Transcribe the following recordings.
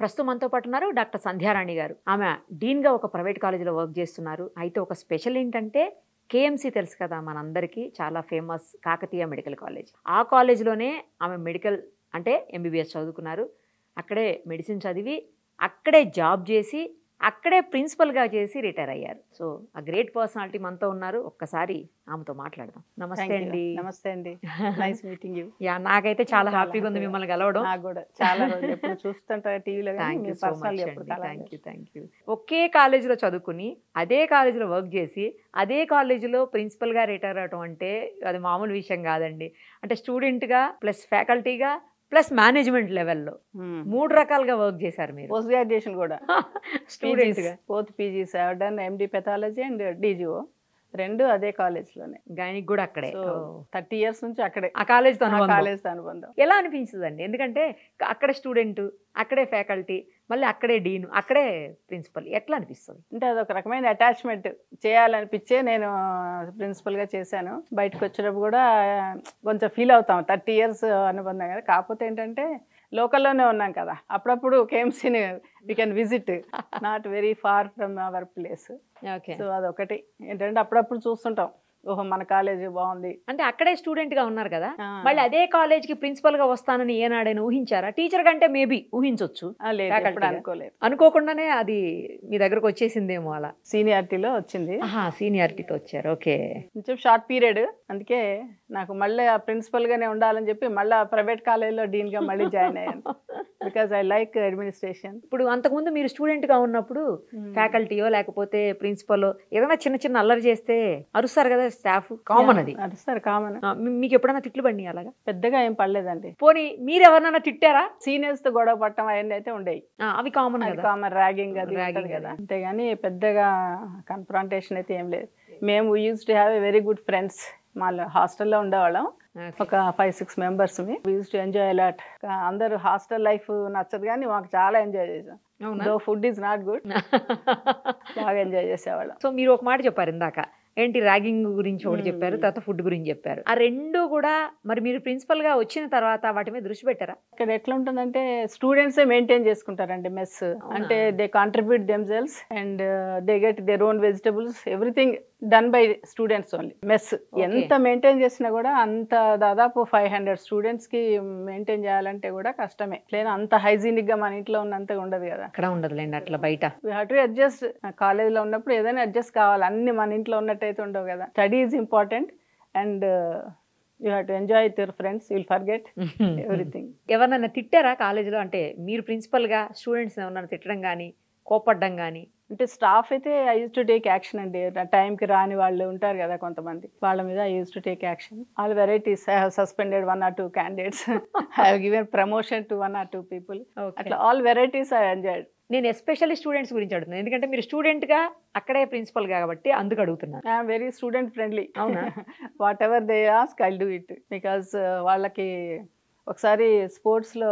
ప్రస్తుతం మనతో పాటు ఉన్నారు డాక్టర్ సంధ్యారాణి గారు. ఆమె డీన్‌గా ఒక ప్రైవేట్ కాలేజీలో వర్క్ చేస్తున్నారు. అయితే ఒక స్పెషల్ ఏంటంటే కేఎంసీ తెలుసు కదా మనందరికీ, చాలా ఫేమస్ కాకతీయ మెడికల్ కాలేజ్. ఆ కాలేజ్‌లోనే ఆమె మెడికల్ అంటే ఎంబీబీఎస్ చదువుకున్నారు. అక్కడే మెడిసిన్ చదివి, అక్కడే జాబ్ చేసి, అక్కడే ప్రిన్సిపల్‌గా చేసి రిటైర్ అయ్యారు. సో, ఆ గ్రేట్ పర్సనాలిటీ మనతో ఉన్నారు. ఒక్కసారి ఆమెతో మాట్లాడదాం. నమస్తే అండి. నమస్తే అండి. Nice meeting you. యాహ్! నాకైతే చాలా హ్యాపీగా ఉంది మిమ్మల్ని కలవడం. నాకు కూడా చాలా రోజులు ఎప్పుడు చూస్తుంటా టీవీలో గానీ థ్యాంక్ యూ మీరు సో పర్సనల్ మచ్ ఎప్పుడు అండి. కలవలేదు. Thank you. ఒకే కాలేజీలో చదువుకుని, అదే కాలేజీలో వర్క్ చేసి, అదే కాలేజీలో ప్రిన్సిపల్‌గా రిటైర్ అవ్వటం అంటే అది మామూలు విషయం కాదండి. అంటే స్టూడెంట్‌గా ప్లస్ ఫ్యాకల్టీగా ప్లస్ మేనేజ్మెంట్ లెవెల్‌లో 3 రకాలుగా వర్క్ చేశారు మీరు. పోస్ట్ గ్రాడ్యుయేషన్ కూడా స్టూడెంట్‌గా. Both PGs I have done MD pathology and DGO రెండు అదే కాలేజ్లోనే. గైనిక్ కూడా అక్కడే. సో 30 years నుంచి అక్కడే ఆ కాలేజ్‌తో అనుబంధం. కాలేజ్ అనుబంధం. ఎలా అనిపించదండి? ఎందుకంటే అక్కడ స్టూడెంట్, అక్కడే ఫ్యాకల్టీ, మళ్ళీ అక్కడే డీన్, అక్కడే ప్రిన్సిపల్. ఎట్లా అనిపిస్తుంది? అంటే అదొక రకమైన అటాచ్మెంట్. చేయాలనిపించే నేను ప్రిన్సిపల్గా చేశాను. బయటకు వచ్చినప్పుడు కూడా కొంచెం ఫీల్ అవుతాం 30 years అనుబంధం కదా. కాకపోతే ఏంటంటే లోకల్లోనే ఉన్నాం కదా, అప్పుడప్పుడు కేఎంసీని we can visit, not very far from our place. Okay. So అదొకటి ఏంటంటే అప్పుడప్పుడు చూస్తుంటాం, ఓహో మన కాలేజీ బాగుంది. అంటే అక్కడే స్టూడెంట్‌గా ఉన్నారు కదా, మళ్ళీ అదే కాలేజ్‌కి ప్రిన్సిపల్‌గా వస్తానని ఏనాడైనా ఊహించారా? టీచర్ కంటే మేబీ ఊహించొచ్చు. లేదు, faculty ఎప్పుడు గా. అనుకోలేదు. అనుకోకుండానే అది మీ దగ్గరకు వచ్చేసిందేమో అలా. సీనియారిటీలో వచ్చింది, సీనియారిటీతో వచ్చారు. ఓకే. కొంచెం షార్ట్ పీరియడ్. అందుకే నాకు మళ్ళీ ఆ ప్రిన్సిపల్గానే ఉండాలని చెప్పి మళ్ళీ ప్రైవేట్ కాలేజీలో డీన్గా మళ్ళీ జాయిన్ అయ్యాను. Because I like administration. ఇప్పుడు అంతకుముందు మీరు స్టూడెంట్‌గా ఉన్నప్పుడు ఫ్యాకల్టీయో లేకపోతే ప్రిన్సిపల్ ఏదైనా చిన్న చిన్న అల్లరి చేస్తే అరుస్తారు కదా స్టాఫ్, కామన్ అది. Sir common. మీకు ఎప్పుడైనా తిట్లు పడినాయి అలాగా? పెద్దగా ఏం పడలేదండి. పోనీ మీరు ఎవరినైనా తిట్టారా? సీనియర్స్ తో గొడవ పట్టడం అవన్నీ అయితే ఉండేవి. అవి కామన్ కదా. కామన్, ర్యాగింగ్ అది ఉంటది కదా. అంతేగాని పెద్దగా కన్ఫ్రంటేషన్ అయితే ఏం లేదు. మేము use to have a very good friends. మా హాస్టల్లో ఉండేవాళ్ళం, ఒక 5-6 members. We used to enjoy a lot. అందరూ హాస్టల్ లైఫ్ నచ్చదు కానీ మాకు చాలా ఎంజాయ్ చేసాం. దో ఫుడ్ ఈజ్ నాట్ గుడ్, బాగా ఎంజాయ్ చేసేవాళ్ళం. సో మీరు ఒక మాట చెప్పారు ఇందాక, ఏంటి ర్యాగింగ్ గురించి ఒకటి చెప్పారు, తర్వాత ఫుడ్ గురించి చెప్పారు. ఆ రెండు కూడా మరి మీరు ప్రిన్సిపల్ గా వచ్చిన తర్వాత వాటి మీద దృష్టి పెట్టారా? ఇక్కడ ఎట్లా ఉంటుందంటే స్టూడెంట్సే మెయింటైన్ చేసుకుంటారండి మెస్. అంటే they contribute themselves and they get their own vegetables, everything done by students only. Mess ఎంత మెయింటైన్ చేసినా కూడా అంత దాదాపు 500 స్టూడెంట్స్ కి మెయింటైన్ చేయాలంటే కూడా కష్టమే. లేదా అంత హైజీనిక్ గా మన ఇంట్లో ఉన్నంత ఉండదు కదా. అక్కడ ఉండదులేండి అట్లా బయట. We have to adjust. కాలేజ్లో ఉన్నప్పుడు ఏదైనా అడ్జస్ట్ కావాలి, అన్ని మన ఇంట్లో ఉన్నట్టయితే ఉండవు కదా. Study is important and you have to enjoy with your friends, you will forget everything. ఎవరినైనా తిట్టారా కాలేజీలో? అంటే మీరు ప్రిన్సిపల్ గా స్టూడెంట్స్ ఎవరైనా తిట్టడం కానీ కోపడ్డం కానీ? అంటే స్టాఫ్ అయితే I use to take action అండి. టైంకి రాని వాళ్ళు ఉంటారు కదా కొంతమంది, వాళ్ళ మీద I use to take action. All varieties. I have suspended 1 or 2 candidates. I have given promotion to 1 or 2 people. అట్లా ఆల్ వెరైటీస్ ఐ ఎంజాయ్డ్. నేను ఎస్పెషల్లీ స్టూడెంట్స్ గురించి అడుగుతున్నాను, ఎందుకంటే మీరు స్టూడెంట్ గా అక్కడే ప్రిన్సిపల్ కాబట్టి అందుకు అడుగుతున్నాను. I'm very student friendly. అవునా? Whatever they ask I do it. Because వాళ్ళకి ఒకసారి స్పోర్ట్స్ లో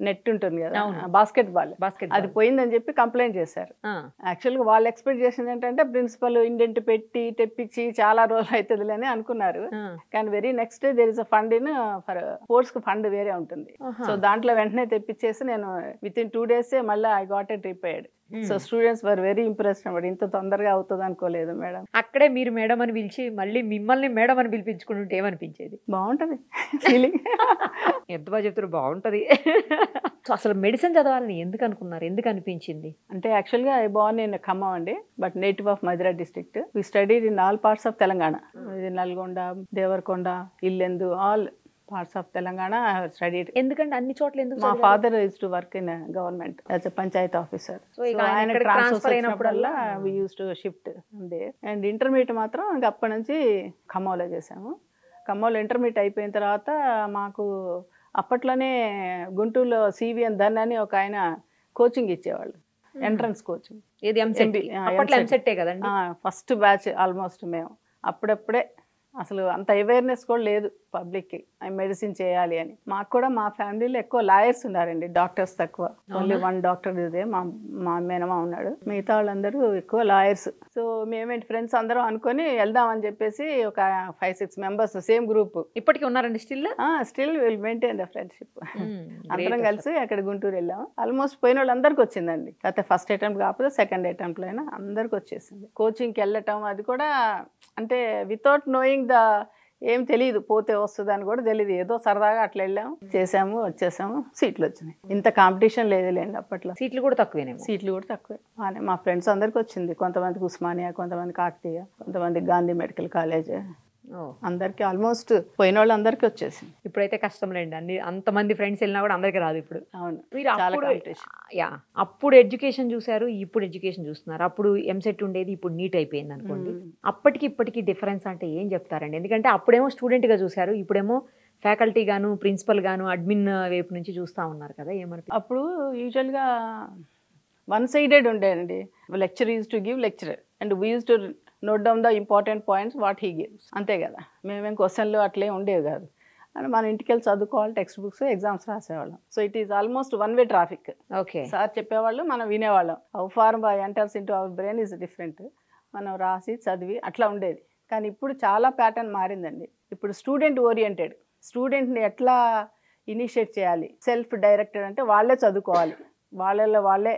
నెట్ ఉంటుంది కదా, బాస్కెట్ బాల్, అది పోయిందని చెప్పి కంప్లైంట్ చేశారు. యాక్చువల్గా వాళ్ళు ఎక్స్పెక్ట్ చేసింది ఏంటంటే ప్రిన్సిపల్ ఇండెంట్ పెట్టి తెప్పించి చాలా రోజులు అవుతుంది అని అనుకున్నారు. కానీ very next day there is a fund in for sports కి ఫండ్ వేరే ఉంటుంది. సో దాంట్లో వెంటనే తెప్పించేసి నేను విత్ ఇన్ 2 days మళ్ళీ I got it repaired. So students were very impressed అన్నమాట. ఇంత తొందరగా అవుతుంది అనుకోలేదు మేడం. అక్కడే మీరు మేడం అని పిలిచి మళ్ళీ మిమ్మల్ని మేడం అని పిలిపించుకుంటుంటే ఏమనిపించేది? బాగుంటది ఫీలింగ్. ఎంత బాగా చెప్తారు, బాగుంటది. సో అసలు మెడిసిన్ చదవాలని ఎందుకు అనుకున్నారు, ఎందుకు అనిపించింది? అంటే యాక్చువల్గా ఐ బోర్న్ ఇన్ ఖమ్మం అండి, but native of Madhira district. We studied in all parts of Telangana. Nalgonda, Devarakonda, Yellandu, all parts of Telangana I have studied. ఎందుకంటే అన్ని చోట్ల ఎందుకు? My father used to work in a government as a panchayat officer. So ఆయన transfer అయినప్పుడల్లా we used to shift there. And intermediate మాత్రం ఇంకా అప్పటి నుంచి ఖమ్మంలో చేసాము. ఖమ్మంలో ఇంటర్మీడియట్ అయిపోయిన తర్వాత మాకు అప్పట్లోనే గుంటూరులో సివిఎన్ ధన్ అని ఒక ఆయన కోచింగ్ ఇచ్చేవాళ్ళు, ఎంట్రన్స్ కోచింగ్. ఏది ఎంసెట్? అప్పట్లో ఎంసెట్టే కదండి ఫస్ట్ బ్యాచ్ ఆల్మోస్ట్. మేము అప్పుడప్పుడే, అసలు అంత అవేర్నెస్ కూడా లేదు పబ్లిక్కి మెడిసిన్ చేయాలి అని. మాకు కూడా మా ఫ్యామిలీలో ఎక్కువ లాయర్స్ ఉన్నారండి, డాక్టర్స్ తక్కువ. ఓన్లీ 1 డాక్టర్ ఇదే మా మేనమా ఉన్నాడు, మిగతా వాళ్ళందరూ ఎక్కువ లాయర్స్. సో మేమేంటి ఫ్రెండ్స్ అందరం అనుకొని వెళ్దామని చెప్పేసి ఒక 5-6 మెంబర్స్ సేమ్ గ్రూప్. ఇప్పటికీ ఉన్నారండి still will maintain the friendship. అందరం కలిసి అక్కడ గుంటూరు వెళ్ళాం. ఆల్మోస్ట్ పోయిన వాళ్ళందరికీ వచ్చిందండి. అయితే ఫస్ట్ అటెంప్ట్ కాకపోతే సెకండ్ అటెంప్ట్లో అయినా అందరికి వచ్చేసింది. కోచింగ్కి వెళ్ళటం అది కూడా అంటే వితౌట్ నోయింగ్ ద ఏం తెలియదు, పోతే వస్తుంది అని కూడా తెలియదు, ఏదో సరదాగా అట్లా వెళ్ళాము, చేసాము, వచ్చేసాము, సీట్లు వచ్చినాయి. ఇంత కాంపిటీషన్ లేదులేండి అప్పట్లో. సీట్లు కూడా తక్కువే. మా ఫ్రెండ్స్ అందరికి వచ్చింది. కొంతమందికి ఉస్మానియా, కొంతమంది కాకతీయ, కొంతమంది గాంధీ మెడికల్ కాలేజ్, అందరికి ఆల్మోస్ట్ పోయిన వాళ్ళు అందరికి వచ్చేసింది. ఇప్పుడైతే కష్టం లేండి, అంతమంది ఫ్రెండ్స్ వెళ్ళినా కూడా అందరికి రాదు ఇప్పుడు. అవును, మీరు అప్పుడు ఎడ్యుకేషన్ చూసారు, ఇప్పుడు ఎడ్యుకేషన్ చూస్తున్నారు. అప్పుడు ఎంసెట్ ఉండేది, ఇప్పుడు నీట్ అయిపోయింది అనుకోండి. అప్పటికి ఇప్పటికి డిఫరెన్స్ అంటే ఏం చెప్తారండి? ఎందుకంటే అప్పుడేమో స్టూడెంట్ గా చూసారు, ఇప్పుడేమో ఫ్యాకల్టీ గాను, ప్రిన్సిపల్ గాను, అడ్మిన్ వైపు నుంచి చూస్తా ఉన్నారు కదా, ఏమని? అప్పుడు యూజువల్గా 1 సైడెడ్ ఉండేయండి. Lecture is to give lecturer and we use to note down the important points what he gives, అంతే కదా. మేమేం క్వశ్చన్లు అట్లే ఉండేవి కాదు. అని మన ఇంటికి వెళ్ళి చదువుకోవాలి, టెక్స్ట్ బుక్స్, ఎగ్జామ్స్ రాసేవాళ్ళం. So it is almost 1 way traffic. Okay, sir చెప్పేవాళ్ళు, మనం వినేవాళ్ళం. How far by enters into our brain is different. మనం రాసి చదివి అట్లా ఉండేది. కానీ ఇప్పుడు చాలా ప్యాటర్న్ మారిందండి. ఇప్పుడు స్టూడెంట్ ఓరియంటెడ్, స్టూడెంట్ని ఎట్లా ఇనిషియేట్ చేయాలి, సెల్ఫ్ డైరెక్టెడ్ అంటే వాళ్ళే చదువుకోవాలి, వాళ్ళే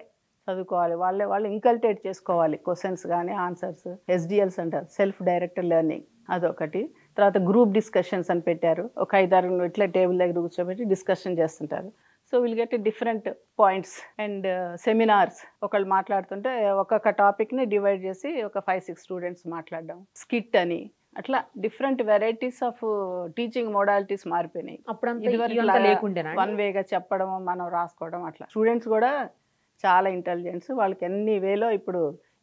చదువుకోవాలి, వాళ్ళు ఇంకల్టేట్ చేసుకోవాలి క్వశ్చన్స్ కానీ ఆన్సర్స్. SDLs అంటారు, సెల్ఫ్ డైరెక్టెడ్ లెర్నింగ్, అదొకటి. తర్వాత గ్రూప్ డిస్కషన్స్ అని పెట్టారు. ఒక 5-6 ఇట్లా టేబుల్ దగ్గర కూర్చోబెట్టి డిస్కషన్ చేస్తుంటారు. So will get different points and seminars. ఒకళ్ళు మాట్లాడుతుంటే ఒక్కొక్క టాపిక్ని డివైడ్ చేసి ఒక 5-6 స్టూడెంట్స్ మాట్లాడడం, స్కిట్ అని, అట్లా different varieties of teaching modalities మారిపోయినాయి. అప్పుడు 1 వేగా చెప్పడం, మనం రాసుకోవడం, అట్లా. స్టూడెంట్స్ కూడా చాలా ఇంటెలిజెన్స్, వాళ్ళకి ఎన్ని వేలో ఇప్పుడు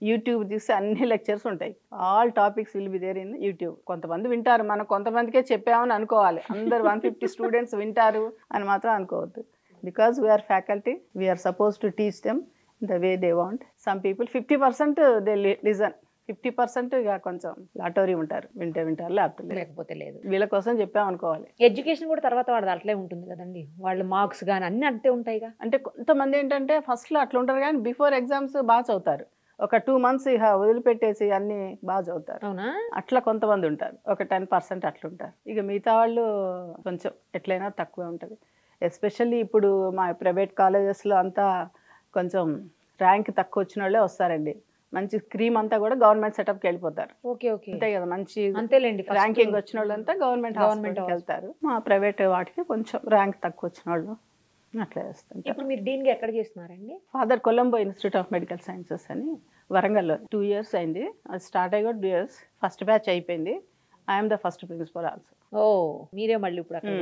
యూట్యూబ్ తీస్తే అన్ని లెక్చర్స్ ఉంటాయి. All topics will be there in YouTube. కొంతమంది వింటారు, మనం కొంతమందికే చెప్పామని అనుకోవాలి. అందరు 150 స్టూడెంట్స్ వింటారు అని మాత్రం అనుకోవద్దు. Because we are faculty, we are supposed to teach them the way they want. Some people 50% they listen, 50% ఇక కొంచెం లాటోరీ ఉంటారు, వింటారు, లేకపోతే లేదు. వీళ్ళ కోసం చెప్పామనుకోవాలి. ఎడ్యుకేషన్ కూడా తర్వాత వాడు అట్లే ఉంటుంది కదండి, వాళ్ళ మార్క్స్ కానీ అన్ని అంతే ఉంటాయిగా. అంటే కొంతమంది ఏంటంటే ఫస్ట్లో అట్లా ఉంటారు, కానీ బిఫోర్ ఎగ్జామ్స్ బాగా చదువుతారు. ఒక 2 months ఇక వదిలిపెట్టేసి అన్ని బాగా చదువుతారు. అవునా? అట్లా కొంతమంది ఉంటారు, ఒక 10% అట్లా ఉంటారు. ఇక మిగతా వాళ్ళు కొంచెం ఎట్లయినా తక్కువే ఉంటుంది. ఎస్పెషల్లీ ఇప్పుడు మా ప్రైవేట్ కాలేజెస్లో అంతా కొంచెం ర్యాంక్ తక్కువ వచ్చిన వాళ్ళే వస్తారండి. మంచి స్క్రీమ్ అంతా కూడా గవర్నమెంట్ సెటప్కి వెళ్ళిపోతారు. ఓకే, అంతే కదా, మంచి అంతేలేండి. ర్యాంకింగ్ వచ్చిన వాళ్ళంతా గవర్నమెంట్ వెళ్తారు. మా ప్రైవేట్ వాటికి కొంచెం ర్యాంక్ తక్కువ వచ్చిన వాళ్ళు అట్లా చేస్తాం. ఇప్పుడు మీరు దీనికి ఎక్కడ చేస్తున్నారండి? Father Colombo institute of medical sciences అని వరంగల్లో 2 years అయింది. అది స్టార్ట్ అయ్యి 2 years, ఫస్ట్ బ్యాచ్ అయిపోయింది. I'm the first principal also. మీరే మళ్ళీ ఇప్పుడు అక్కడ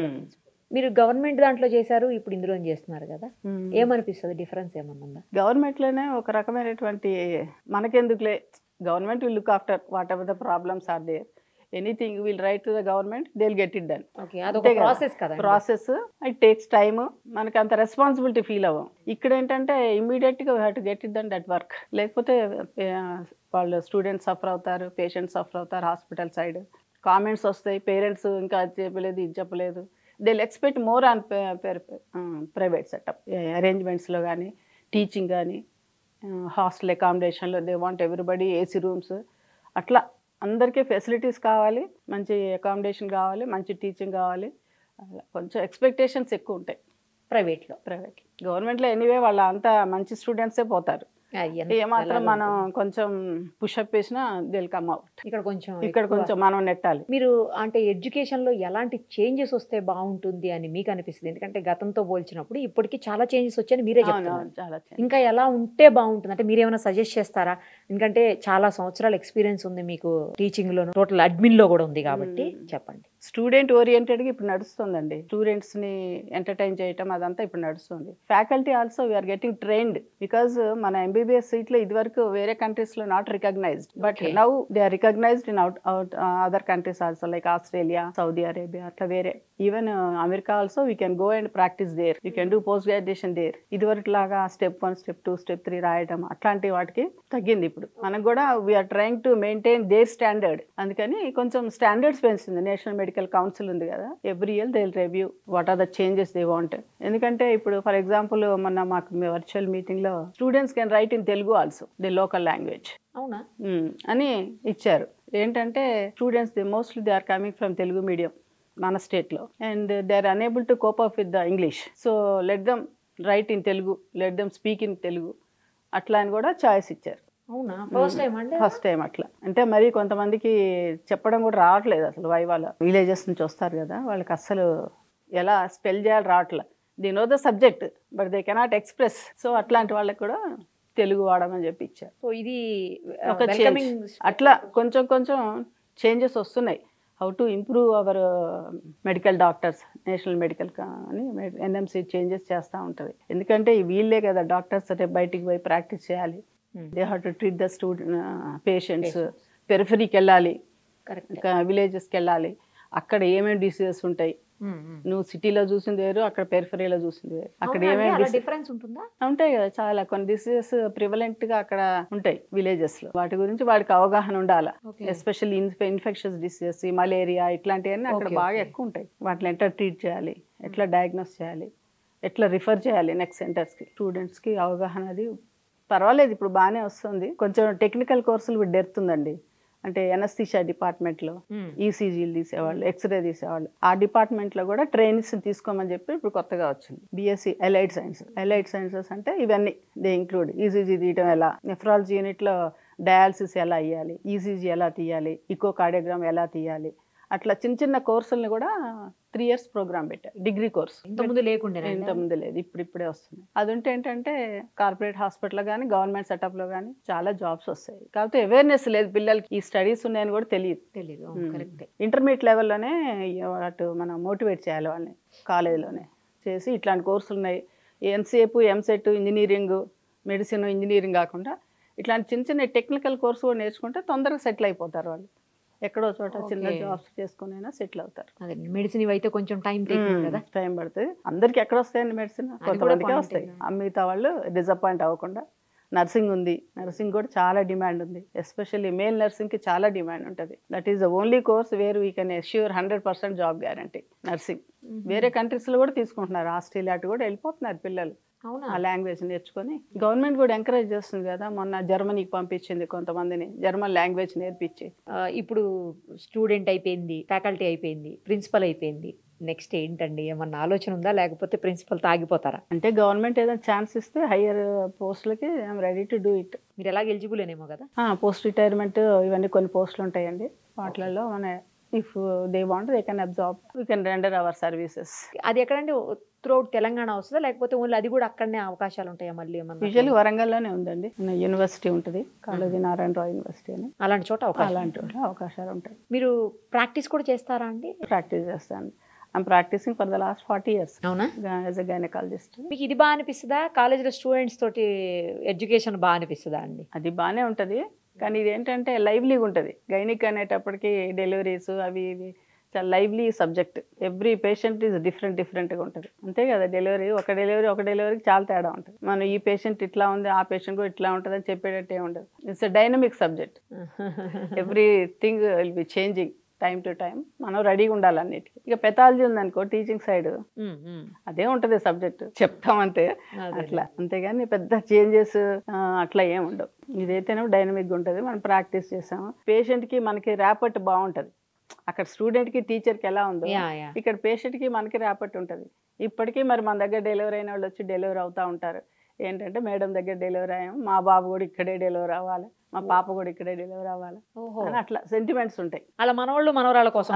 మీరు గవర్నమెంట్ దాంట్లో చేశారు, ఇప్పుడు ఇందులో చేస్తున్నారు కదా, ఏమనిపిస్తుంది? డిఫరెన్స్ ఏమన్నా ఉందా? గవర్నమెంట్లోనే ఒక రకమైనటువంటి మనకెందుకులే, government will look after whatever the problems are there, anything will write to the government, they will get it done. Process, it takes time, మనకి అంత రెస్పాన్సిబిలిటీ ఫీల్ అవ్వం. ఇక్కడ ఏంటంటే ఇమ్మీడియట్గా we have to get it done that work. లేకపోతే వాళ్ళు students suffer అవుతారు, patients suffer అవుతారు, హాస్పిటల్ సైడ్ కామెంట్స్ వస్తాయి, పేరెంట్స్ ఇంకా అది చెప్పలేదు, ఇది చెప్పలేదు. They expect more on private setup అరేంజ్మెంట్స్లో కానీ, టీచింగ్ కానీ, హాస్టల్ అకామిడేషన్లో they want everybody AC rooms, అట్లా అందరికీ ఫెసిలిటీస్ కావాలి, మంచి అకామిడేషన్ కావాలి, మంచి టీచింగ్ కావాలి. కొంచెం ఎక్స్పెక్టేషన్స్ ఎక్కువ ఉంటాయి ప్రైవేట్లో. గవర్నమెంట్లో ఎనీవే వాళ్ళ అంతా మంచి స్టూడెంట్సే పోతారు. ఏమాత్రం మనం కొంచెం పుషప్ వేసినా దిల్ కమ్ అవుట్. ఇక్కడ కొంచెం మనం నెట్టాలి. మీరు అంటే ఎడ్యుకేషన్ లో ఎలాంటి చేంజెస్ వస్తే బాగుంటుంది అని మీకు అనిపిస్తుంది? ఎందుకంటే గతంతో పోల్చినప్పుడు ఇప్పటికి చాలా చేంజెస్ వచ్చాయని మీరే చెప్తున్నారు. ఇంకా ఎలా ఉంటే బాగుంటుంది అంటే మీరు ఏమైనా సజెస్ట్ చేస్తారా? ఎందుకంటే చాలా సంవత్సరాల ఎక్స్పీరియన్స్ ఉంది మీకు టీచింగ్ లో, టోటల్ అడ్మిన్ లో కూడా ఉంది కాబట్టి చెప్పండి. స్టూడెంట్ ఓరియంటెడ్గా ఇప్పుడు నడుస్తుందండి. స్టూడెంట్స్ని ఎంటర్టైన్ చేయటం అదంతా ఇప్పుడు నడుస్తుంది. Faculty also we are getting trained. Because మన MBBS సీట్లో ఇదివరకు వేరే కంట్రీస్లో not recognised, but now they are recognised in other countries also, like Australia, Saudi Arabia, అట్లా వేరే. Even America also we can go and practise there, we can do post graduation there. ఇదివరకు లాగా Step 1, Step 2, Step 3 రాయటం అట్లాంటి వాటికి తగ్గింది. ఇప్పుడు మనకు కూడా we are trying to maintain their standard. అందుకని కొంచెం స్టాండర్డ్స్ పెంచింది నేషనల్ మెడికల్ మెడికల్ కౌన్సిల్ ఉంది కదా, every year they will review what are the changes they want. ఎందుకంటే ఇప్పుడు ఫర్ ఎగ్జాంపుల్ మొన్న మాకు వర్చువల్ మీటింగ్లో students can write in Telugu also the local language అవునా అని ఇచ్చారు. ఏంటంటే students mostly they are coming from Telugu medium మన స్టేట్లో and they are unable to cope up with the English. So let them write in Telugu, let them speak in Telugu అట్లా అని కూడా choice ఇచ్చారు. అవునా ఫస్ట్ టైం అండి? ఫస్ట్ టైం అట్లా. అంటే మరి కొంతమందికి చెప్పడం కూడా రావట్లేదు అసలు. వైవాల విలేజెస్ నుంచి వస్తారు కదా, వాళ్ళకి అస్సలు ఎలా స్పెల్ చేయాలి రావట్లేదు. They know the subject but they cannot express. So అట్లాంటి వాళ్ళకి కూడా తెలుగు వాడమని చెప్పి ఇచ్చారు. సో ఇది ఒక అట్లా కొంచెం కొంచెం చేంజెస్ వస్తున్నాయి. How to improve our medical doctors, national medical అని ఎన్ఎంసీ చేంజెస్ చేస్తూ ఉంటుంది. ఎందుకంటే వీళ్ళే కదా డాక్టర్స్ అంటే బయటికి పోయి ప్రాక్టీస్ చేయాలి. They have to treat the patients. పెరిఫరీకి వెళ్ళాలి, విలేజెస్కి వెళ్ళాలి, అక్కడ ఏమేమి డిసీజెస్ ఉంటాయి. నువ్వు సిటీలో చూసింది వేరు, అక్కడ పెరిఫరీలో చూసింది వేరు. అక్కడ ఏమేమి డిఫరెన్స్ ఉంటుందా? ఉంటాయి కదా, చాలా కొన్ని డిసీజెస్ ప్రివలెంట్ గా అక్కడ ఉంటాయి విలేజెస్ లో. వాటి గురించి వాడికి అవగాహన ఉండాలి. ఎస్పెషల్లీ ఇన్ఫెక్షన్స్ డిసీజెస్, మలేరియా ఇట్లాంటివన్నీ అక్కడ బాగా ఎక్కువ ఉంటాయి. వాటిని ఎట్లా ట్రీట్ చేయాలి, ఎట్లా డయాగ్నోస్ చేయాలి, ఎట్లా రిఫర్ చేయాలి నెక్స్ట్ సెంటర్స్కి. స్టూడెంట్స్కి అవగాహన అది పర్వాలేదు, ఇప్పుడు బాగానే వస్తుంది. కొంచెం టెక్నికల్ కోర్సులు డెరుతుందండి. అంటే ఎనస్థీషియా డిపార్ట్మెంట్లో ఈసీజీలు తీసేవాళ్ళు, ఎక్స్రే తీసేవాళ్ళు, ఆ డిపార్ట్మెంట్లో కూడా ట్రైనింగ్స్ తీసుకోమని చెప్పి ఇప్పుడు కొత్తగా వచ్చింది. BSc allied science. Allied sciences అంటే ఇవన్నీ దే ఇంక్లూడ్ ఈసీజీ తీయడం ఎలా, నెఫ్రాలజీ యూనిట్లో డయాలసిస్ ఎలా ఇవ్వాలి, ఈసీజీ ఎలా తీయాలి, ఇకోకార్డియోగ్రామ్ ఎలా తీయాలి, అట్లా చిన్న చిన్న కోర్సుల్ని కూడా 3 years ప్రోగ్రామ్ పెట్టారు. డిగ్రీ కోర్స్ ఇంతకుముందు లేకుండా, ఇంతకుముందు లేదు, ఇప్పుడే వస్తుంది. అది ఉంటే ఏంటంటే కార్పొరేట్ హాస్పిటల్లో కానీ గవర్నమెంట్ సెటప్లో కానీ చాలా జాబ్స్ వస్తాయి. కాకపోతే అవేర్నెస్ లేదు పిల్లలకి, ఈ స్టడీస్ ఉన్నాయని కూడా తెలియదు. ఇంటర్మీడియట్ లెవెల్లోనే అటు మనం మోటివేట్ చేయాలి వాళ్ళని. కాలేజీలోనే చేసి ఇట్లాంటి కోర్సులు ఉన్నాయి, ఎంసీఏపు, ఎంసెట్, ఇంజనీరింగ్, మెడిసిన్, ఇంజనీరింగ్ కాకుండా ఇట్లాంటి చిన్న చిన్న టెక్నికల్ కోర్సు కూడా నేర్చుకుంటే తొందరగా సెటిల్ అయిపోతారు వాళ్ళు. ఎక్కడో చోట చిన్న జాబ్స్ చేసుకునైనా సెటిల్ అవుతారు. మెడిసిన్ అయితే కొంచెం టైం పడుతుంది. అందరికి ఎక్కడ వస్తాయండి మెడిసిన్, కొంతమందికే వస్తాయి. మిగతా వాళ్ళు డిసప్పాయింట్ అవ్వకుండా. నర్సింగ్ ఉంది, నర్సింగ్ కూడా చాలా డిమాండ్ ఉంది. ఎస్పెషల్లీ మేల్ నర్సింగ్కి చాలా డిమాండ్ ఉంటుంది. That is the only course where we can assure 100% job guarantee. Nursing వేరే కంట్రీస్లో కూడా తీసుకుంటున్నారు, ఆస్ట్రేలియా అటు కూడా వెళ్ళిపోతున్నారు పిల్లలు ఆ లాంగ్వేజ్ నేర్చుకొని. గవర్నమెంట్ కూడా ఎంకరేజ్ చేస్తుంది కదా, మొన్న జర్మనీకి పంపించింది కొంతమందిని, జర్మన్ లాంగ్వేజ్ నేర్పించి. ఇప్పుడు స్టూడెంట్ అయిపోయింది, ఫ్యాకల్టీ అయిపోయింది, ప్రిన్సిపల్ అయిపోయింది, నెక్స్ట్ ఏంటండి? ఏమన్నా ఆలోచన ఉందా, లేకపోతే ప్రిన్సిపల్ తాగిపోతారా? అంటే గవర్నమెంట్ ఏదైనా ఛాన్స్ ఇస్తే హయ్యర్ పోస్టులకి I'm ready to do it. మీరు ఎలాగ ఎలిజిబుల్ ఏమో కదా, పోస్ట్ రిటైర్మెంట్ ఇవన్నీ కొన్ని పోస్టులు ఉంటాయండి. వాటిలలో మన if they want they can absorb, we can render our services. అది ఎక్కడంటే త్రూఅవుట్ తెలంగాణ వస్తుందా, లేకపోతే ఓన్లీ అది కూడా అక్కడనే అవకాశాలు ఉంటాయా? మళ్ళీ యూజువల్లీ వరంగల్లోనే ఉందండి, యూనివర్సిటీ ఉంటుంది, కాళోజీ నారాయణరావు యూనివర్సిటీ అని. అలాంటి చోట అవకాశాలు ఉంటాయి. మీరు ప్రాక్టీస్ కూడా చేస్తారా అండి? ప్రాక్టీస్ చేస్తాను. I'm practising for the last 40 years. అవునా? As a gynaecologist. మీకు ఇది బాగా అనిపిస్తుందా, కాలేజీలో స్టూడెంట్స్ తోటి ఎడ్యుకేషన్ బాగా అనిపిస్తుందా అండి? అది బాగానే ఉంటుంది, కానీ ఇది ఏంటంటే లైవ్లీగా ఉంటుంది. గైనిక్ అనేటప్పటికి డెలివరీస్ అవి ఇవి చాలా lively subject. Every patient is డిఫరెంట్గా ఉంటుంది. అంతే కదా, ఒక డెలివరీకి చాలా తేడా ఉంటుంది. మనం ఈ పేషెంట్ ఇట్లా ఉంది, ఆ పేషెంట్ కూడా ఇట్లా ఉంటుంది అని చెప్పేటట్టే ఉండదు. It's a dynamic subject. Everything will be changing time to time. మనం రెడీగా ఉండాలి అన్నిటికీ. ఇక పెథాలజీ ఉందనుకో, టీచింగ్ సైడ్ అదే ఉంటుంది సబ్జెక్ట్, చెప్తామంతే అట్లా. అంతేగాని పెద్ద చేంజెస్ అట్లా ఏమి ఉండవు. ఇదైతేనే డైనమిక్గా ఉంటుంది. మనం ప్రాక్టీస్ చేసాము, పేషెంట్కి మనకి ర్యాపట్ బాగుంటుంది. అక్కడ స్టూడెంట్కి టీచర్కి ఎలా ఉందో ఇక్కడ పేషెంట్కి మనకి ర్యాపట్ ఉంటుంది. ఇప్పటికీ మరి మన దగ్గర డెలివరీ అయిన వాళ్ళు వచ్చి డెలివరీ అవుతూ ఉంటారు. ఏంటంటే మేడం దగ్గర డెలివరీ అయ్యాము, మా బాబు కూడా ఇక్కడే డెలివరీ అవ్వాలి, మా పాప కూడా ఇక్కడే డెలివరీ అవ్వాలి అని అట్లా సెంటిమెంట్స్ ఉంటాయి. అలా మనవాళ్ళు మనవరాళ్ళ కోసం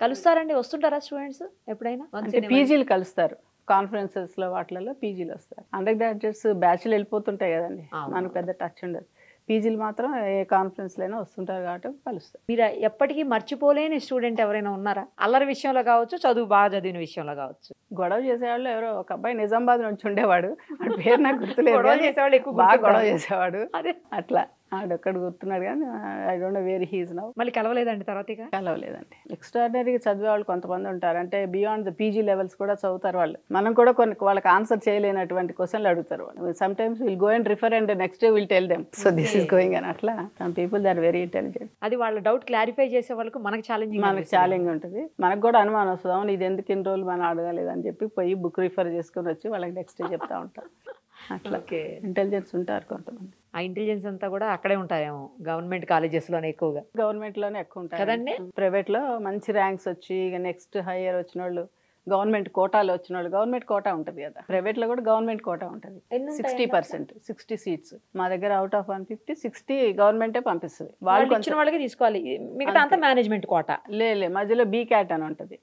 కలుస్తారండి, వస్తుంటారా స్టూడెంట్స్ ఎప్పుడైనా? పీజీలు కలుస్తారు, కాన్ఫరెన్సెస్లో వాటిలలో పీజీలు వస్తారు. అండర్ గ్రాడ్యుయేట్స్ బ్యాచ్లు వెళ్ళిపోతుంటాయి కదండి, మనకు పెద్ద టచ్ ఉండదు. పీజీలు మాత్రం ఏ కాన్ఫరెన్స్లైనా వస్తుంటారు కాబట్టి కలుస్తారు. మీరు ఎప్పటికీ మర్చిపోలేని స్టూడెంట్ ఎవరైనా ఉన్నారా? అల్లరి విషయంలో కావచ్చు, చదువు బాగా చదివిన విషయంలో కావచ్చు. గొడవ చేసేవాళ్ళు ఎవరో ఒక అబ్బాయి నిజామాబాద్ నుంచి ఉండేవాడు, వాడి పేరు నాకు గుర్తులేదు, గొడవ చేసేవాళ్ళు ఎక్కువ బాగా గొడవ చేసేవాడు. అదే అట్లా ఆడొక్కడ గుర్తున్నాడు కానీ I don't know where he is now. మళ్ళీ కలవలేదండి తర్వాత ఇక? కలవలేదండి. ఎక్స్ట్రాడినరీగా చదివే వాళ్ళు కొంతమంది ఉంటారు, అంటే బియాండ్ ద పీజీ లెవెల్స్ కూడా చదువుతారు వాళ్ళు. మనం కూడా కొన్ని వాళ్ళకి ఆన్సర్ చేయలేనటువంటి క్వశ్చన్లు అడుగుతారు వాళ్ళు. Sometimes will go and refer and next day will tell them so this is going అని. అట్లా some people they are very intelligent. అది వాళ్ళ డౌట్ క్లారిఫై చేసే వాళ్ళకు మనకు ఛాలెంజ్ ఉంటుంది. మనకు కూడా అనుమానం వస్తుంది, అవును ఇది ఎందుకు ఇన్ని రోజులు మనం అడగలేదని చెప్పి పోయి బుక్ రిఫర్ చేసుకుని వచ్చి వాళ్ళకి నెక్స్ట్ డే చెప్తా ఉంటాం. అట్లా ఇంటెలిజెన్స్ ఉంటారు కొంతమంది. ఆ ఇంటెలిజెన్స్ అంతా కూడా అక్కడే ఉంటారేమో గవర్నమెంట్ కాలేజెస్లోనే ఎక్కువగా. గవర్నమెంట్లోనే ఎక్కువ ఉంటారు కదండి. ప్రైవేట్లో మంచి ర్యాంక్స్ వచ్చి ఇక నెక్స్ట్ హైయర్ వచ్చిన వాళ్ళు, గవర్నమెంట్ కోటాలో వచ్చిన వాళ్ళు, గవర్నమెంట్ కోటా ఉంటుంది కదా, ప్రైవేట్లో కూడా గవర్నమెంట్ కోటా ఉంటుంది. 60%, 60 సీట్స్ మా దగ్గర అవుట్ ఆఫ్ 150 60 గవర్నమెంటే పంపిస్తుంది. వాళ్ళు ఇచ్చిన వాళ్ళకి తీసుకోవాలి, మిగతా అంతా మేనేజ్మెంట్ కోటా. లే మధ్యలో బీ క్యాట్ అని ఉంటుంది,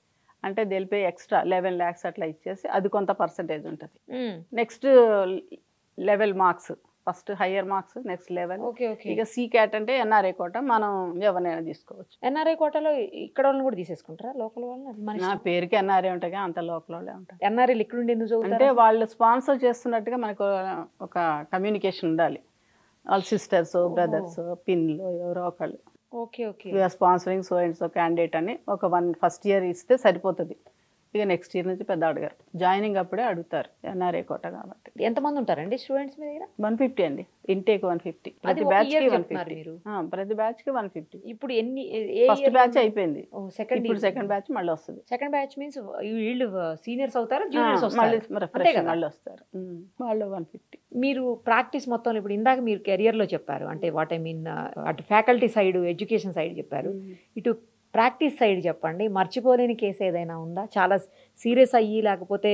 అంటే తెలిపే ఎక్స్ట్రా 11 lakhs అట్లా ఇచ్చేసి అది కొంత పర్సంటేజ్ ఉంటుంది. Next level marks, first higher marks, next level. ఇక సి క్యాట్ అంటే ఎన్ఆర్ఐ కోట, మనం ఎవరినైనా తీసుకోవచ్చు. ఎన్ఆర్ఐ కోటలో ఇక్కడ వాళ్ళని కూడా తీసేసుకుంటారా లోకల్ వాళ్ళని? నా పేరుకి ఎన్ఆర్ఐ ఉంటాయి, అంత లోకల్ వాళ్ళే ఉంటారు. ఎన్ఆర్ఐలు ఇక్కడ ఉండి ఎందుకు చదువుతారు అంటే వాళ్ళు స్పాన్సర్ చేస్తున్నట్టుగా మనకు ఒక కమ్యూనికేషన్ ఉండాలి. వాళ్ళ సిస్టర్స్, బ్రదర్స్, పిన్లు ఎవరో ఒకళ్ళు sponsoring so and so candidate అని ఒక ఫస్ట్ ఇయర్ ఇస్తే సరిపోతుంది. ఇక నెక్స్ట్ ఇయర్ నుంచి పెద్ద అడగారు, జాయినింగ్ అప్పుడే అడుగుతారు ఎన్ఆర్ఐ కోట కాబట్టి. ఎంతమంది ఉంటారండి స్టూడెంట్స్ మీ దగ్గర? 150 అండి, ఇంటేక్ 150. ప్రతి బ్యాచ్ కి 150. ప్రతి బ్యాచ్ కి 150. ఇప్పుడు ఎన్ని? ఫస్ట్ బ్యాచ్ అయిపోయింది, ఇప్పుడు సెకండ్ బ్యాచ్ మళ్ళీ వస్తుంది. సెకండ్ బ్యాచ్ మీన్స్ వీళ్ళు సీనియర్స్ అవుతారు, జూనియర్స్ మళ్ళీ మళ్ళీ వస్తారు, వాళ్ళు 150. మీరు ప్రాక్టీస్ మొత్తం ఇప్పుడు ఇందాక మీరు కెరియర్లో చెప్పారు, అంటే వాట్ ఐ మీన్ అటు ఫ్యాకల్టీ సైడ్, ఎడ్యుకేషన్ సైడ్ చెప్పారు, ఇటు ప్రాక్టీస్ సైడ్ చెప్పండి. మర్చిపోలేని కేసు ఏదైనా ఉందా, చాలా సీరియస్ అయ్యి లేకపోతే